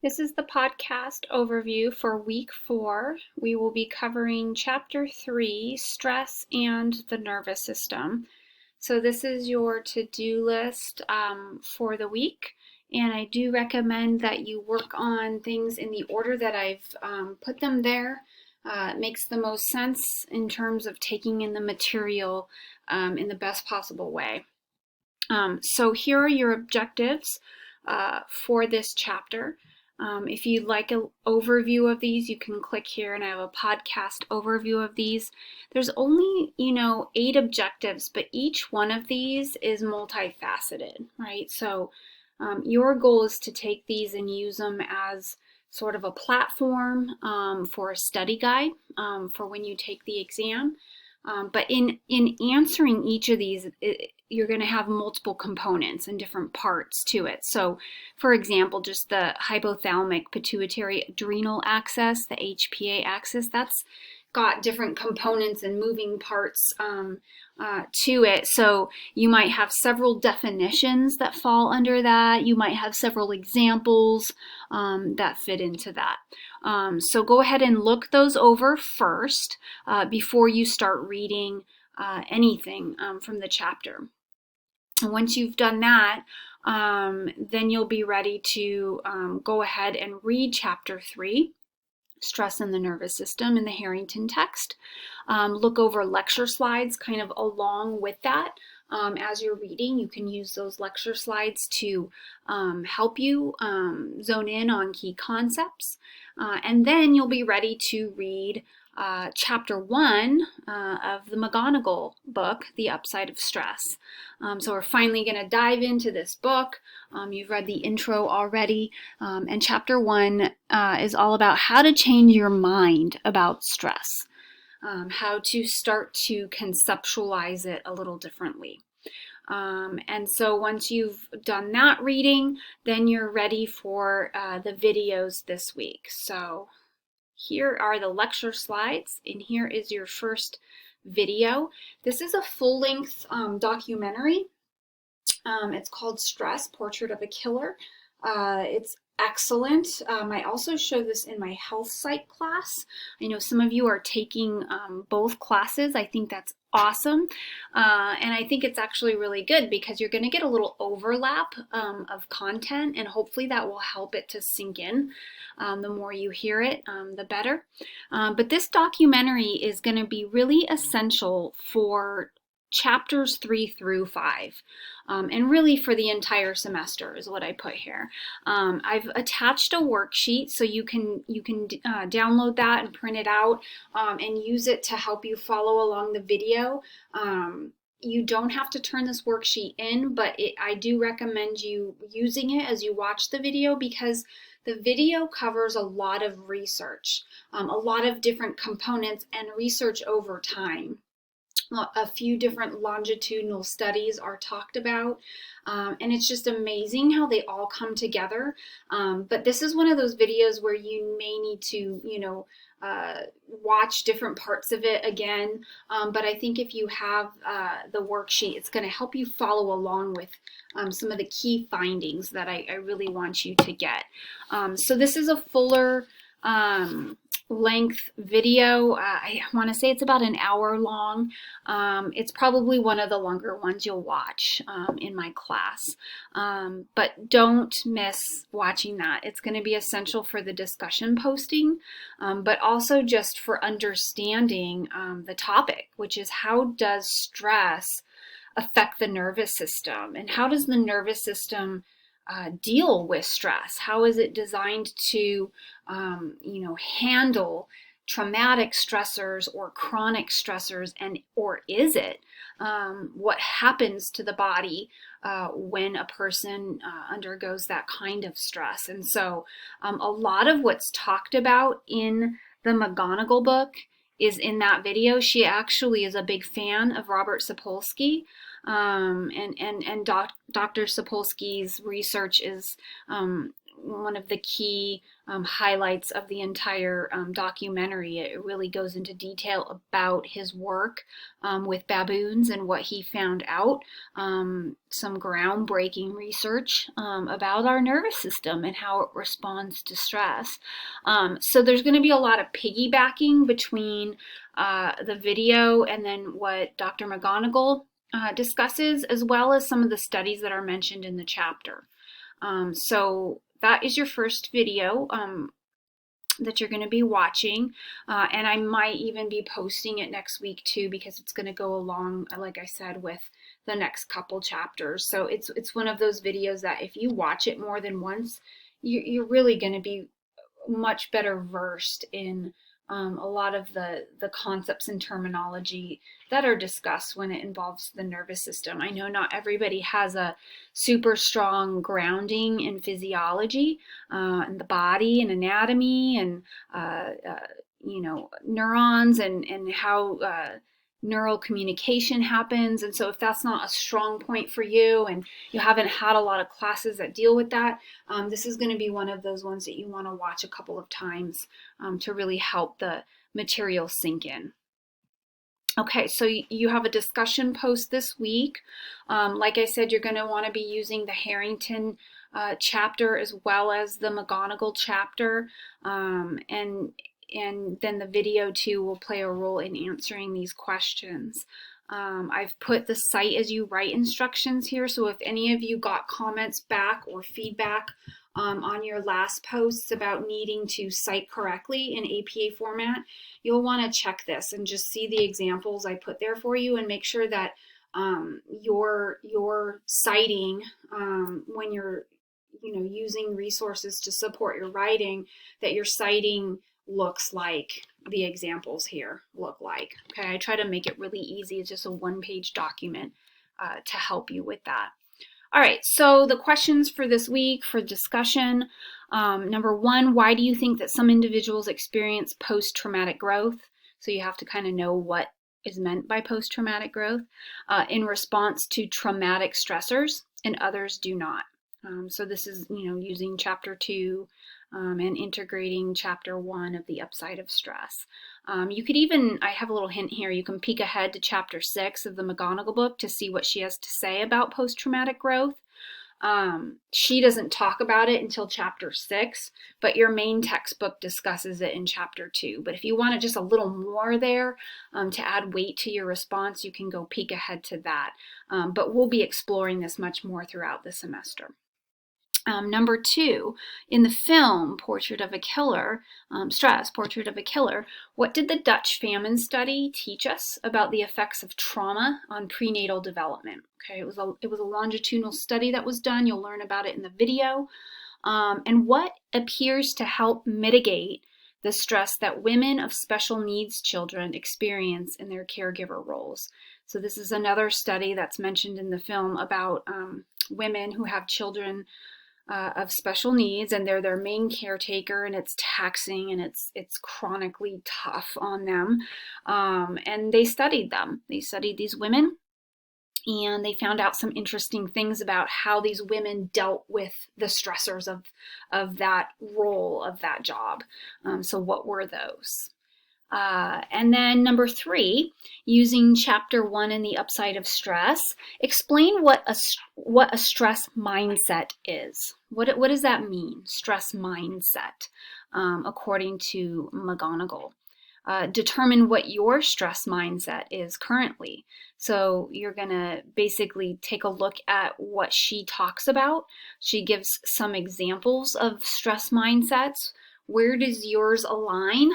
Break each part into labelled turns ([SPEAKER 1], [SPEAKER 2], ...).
[SPEAKER 1] This is the podcast overview for week 4. We will be covering chapter 3, stress and the nervous system. So this is your to-do list for the week, and I do recommend that you work on things in the order that I've put them there. It makes the most sense in terms of taking in the material in the best possible way. So here are your objectives for this chapter. If you'd like an overview of these, you can click here and I have a podcast overview of these. There's only, 8 objectives, but each one of these is multifaceted, right? So your goal is to take these and use them as sort of a platform for a study guide for when you take the exam. But in answering each of these, you're going to have multiple components and different parts to it. So, for example, just the hypothalamic pituitary adrenal axis, the HPA axis, that's got different components and moving parts to it. So you might have several definitions that fall under that. You might have several examples that fit into that. So go ahead and look those over first before you start reading anything from the chapter. And once you've done that, then you'll be ready to go ahead and read chapter 3. Stress in the nervous system in the Harrington text. Look over lecture slides kind of along with that. As you're reading, you can use those lecture slides to help you zone in on key concepts. And then you'll be ready to read chapter 1 of the McGonigal book, The Upside of Stress. So we're finally going to dive into this book. You've read the intro already, and chapter 1 is all about how to change your mind about stress, how to start to conceptualize it a little differently. And so once you've done that reading, then you're ready for the videos this week. So here are the lecture slides, and here is your first video. This is a full-length documentary. It's called Stress, Portrait of a Killer. It's excellent. I also show this in my health psych class. I know some of you are taking both classes. I think that's awesome. And I think it's actually really good because you're going to get a little overlap of content, and hopefully that will help it to sink in. The more you hear it, the better. But this documentary is going to be really essential for chapters 3 through 5, and really for the entire semester is what I put here. I've attached a worksheet so you can download that and print it out and use it to help you follow along the video. You don't have to turn this worksheet in, but I do recommend you using it as you watch the video because the video covers a lot of research, a lot of different components and research over time. A few different longitudinal studies are talked about, and it's just amazing how they all come together. But this is one of those videos where you may need to, watch different parts of it again. But I think if you have the worksheet, it's going to help you follow along with some of the key findings that I really want you to get. So this is a fuller length video. I want to say it's about an hour long. It's probably one of the longer ones you'll watch in my class. But don't miss watching that. It's going to be essential for the discussion posting, but also just for understanding the topic, which is how does stress affect the nervous system, and how does the nervous system deal with stress? How is it designed to, handle traumatic stressors or chronic stressors, or is it? What happens to the body when a person undergoes that kind of stress? And so a lot of what's talked about in the McGonigal book is in that video. She actually is a big fan of Robert Sapolsky. Dr. Sapolsky's research is one of the key highlights of the entire documentary. It really goes into detail about his work with baboons and what he found out. Some groundbreaking research about our nervous system and how it responds to stress. So there's going to be a lot of piggybacking between the video and then what Dr. McGonigal discusses, as well as some of the studies that are mentioned in the chapter. So that is your first video that you're going to be watching, and I might even be posting it next week too, because it's going to go along, like I said, with the next couple chapters. So it's one of those videos that if you watch it more than once, you're really going to be much better versed in a lot of the concepts and terminology that are discussed when it involves the nervous system. I know not everybody has a super strong grounding in physiology and the body and anatomy and neurons and how neural communication happens. And so if that's not a strong point for you and you haven't had a lot of classes that deal with that, this is going to be one of those ones that you want to watch a couple of times to really help the material sink in. Okay, so you have a discussion post this week. Like I said, you're going to want to be using the Harrington chapter as well as the McGonigal chapter, and then the video too will play a role in answering these questions. I've put the cite as you write instructions here, so if any of you got comments back or feedback on your last posts about needing to cite correctly in APA format, you'll want to check this and just see the examples I put there for you and make sure that you're citing when you're using resources to support your writing, that your citing looks like the examples here look like. Okay, I try to make it really easy. It's just a one-page document to help you with that. All right, so the questions for this week for discussion. Number one, why do you think that some individuals experience post-traumatic growth? So you have to kind of know what is meant by post-traumatic growth in response to traumatic stressors, and others do not. So this is, using chapter 2 and integrating chapter 1 of the upside of stress. You could even, I have a little hint here, you can peek ahead to chapter 6 of the McGonigal book to see what she has to say about post-traumatic growth. She doesn't talk about it until chapter 6, but your main textbook discusses it in chapter 2. But if you wanted just a little more there to add weight to your response, you can go peek ahead to that. But we'll be exploring this much more throughout the semester. Number 2, in the film Portrait of a Killer, Stress, Portrait of a Killer, what did the Dutch famine study teach us about the effects of trauma on prenatal development? Okay, it was a longitudinal study that was done. You'll learn about it in the video. And what appears to help mitigate the stress that women of special needs children experience in their caregiver roles. So this is another study that's mentioned in the film about women who have children of special needs, and they're their main caretaker, and it's taxing and it's chronically tough on them. And they studied them. They studied these women, and they found out some interesting things about how these women dealt with the stressors of that role, of that job. So what were those? And then number 3, using chapter 1 in the upside of stress, explain what a stress mindset is. What does that mean? Stress mindset, according to McGonigal. Determine what your stress mindset is currently. So you're going to basically take a look at what she talks about. She gives some examples of stress mindsets. Where does yours align?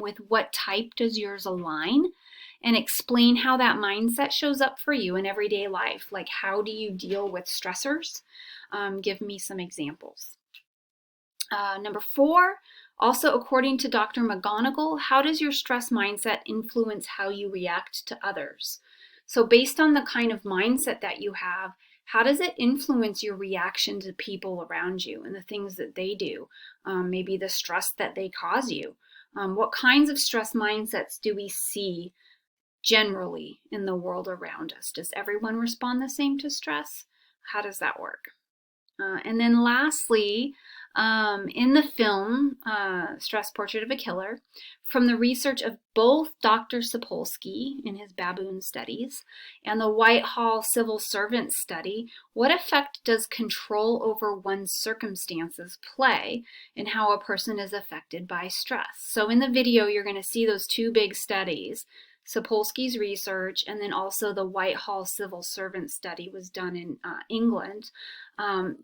[SPEAKER 1] With what type does yours align? And explain how that mindset shows up for you in everyday life. Like, how do you deal with stressors? Give me some examples. Number 4, also according to Dr. McGonigal, how does your stress mindset influence how you react to others? So based on the kind of mindset that you have, how does it influence your reaction to people around you and the things that they do? Maybe the stress that they cause you. What kinds of stress mindsets do we see generally in the world around us? Does everyone respond the same to stress? How does that work? And then lastly, In the film, Stress Portrait of a Killer, from the research of both Dr. Sapolsky in his baboon studies and the Whitehall civil servant study, what effect does control over one's circumstances play in how a person is affected by stress? So in the video, you're going to see those two big studies, Sapolsky's research, and then also the Whitehall civil servant study was done in England.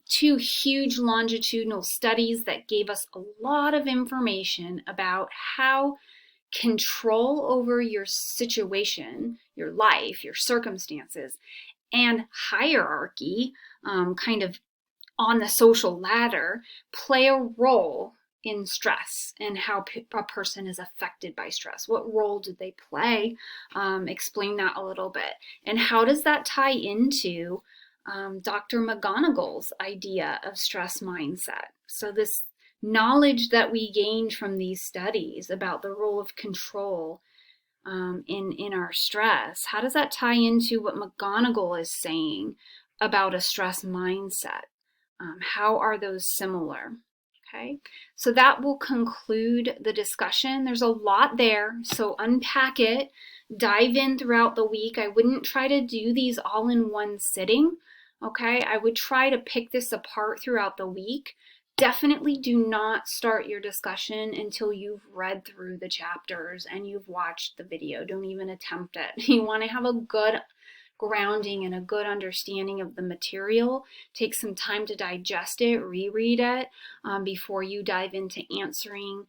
[SPEAKER 1] Two huge longitudinal studies that gave us a lot of information about how control over your situation, your life, your circumstances, and hierarchy, kind of on the social ladder, play a role in stress and how a person is affected by stress. What role did they play? Explain that a little bit. And how does that tie into Dr. McGonigal's idea of stress mindset? So this knowledge that we gained from these studies about the role of control in our stress, how does that tie into what McGonigal is saying about a stress mindset? How are those similar? Okay, so that will conclude the discussion. There's a lot there, so unpack it, dive in throughout the week. I wouldn't try to do these all in one sitting, okay? I would try to pick this apart throughout the week. Definitely do not start your discussion until you've read through the chapters and you've watched the video. Don't even attempt it. You want to have a good grounding and a good understanding of the material. Take some time to digest it, reread it before you dive into answering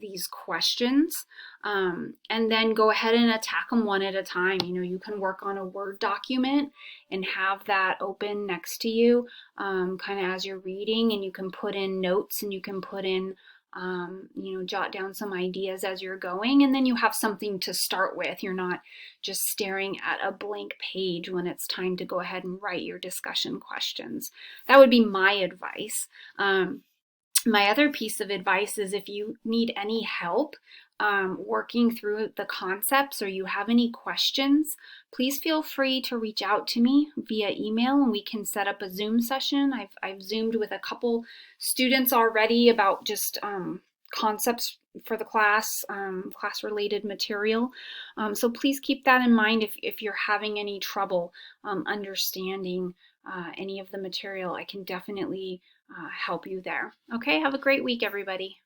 [SPEAKER 1] these questions, and then go ahead and attack them one at a time. You know, you can work on a Word document and have that open next to you kind of as you're reading, and you can put in notes and you can put in jot down some ideas as you're going, and then you have something to start with. You're not just staring at a blank page when it's time to go ahead and write your discussion questions. That would be my advice. My other piece of advice is if you need any help working through the concepts or you have any questions, please feel free to reach out to me via email and we can set up a Zoom session. I've Zoomed with a couple students already about just concepts for the class, class-related material. So please keep that in mind if you're having any trouble understanding any of the material. I can definitely help you there. Okay, have a great week, everybody.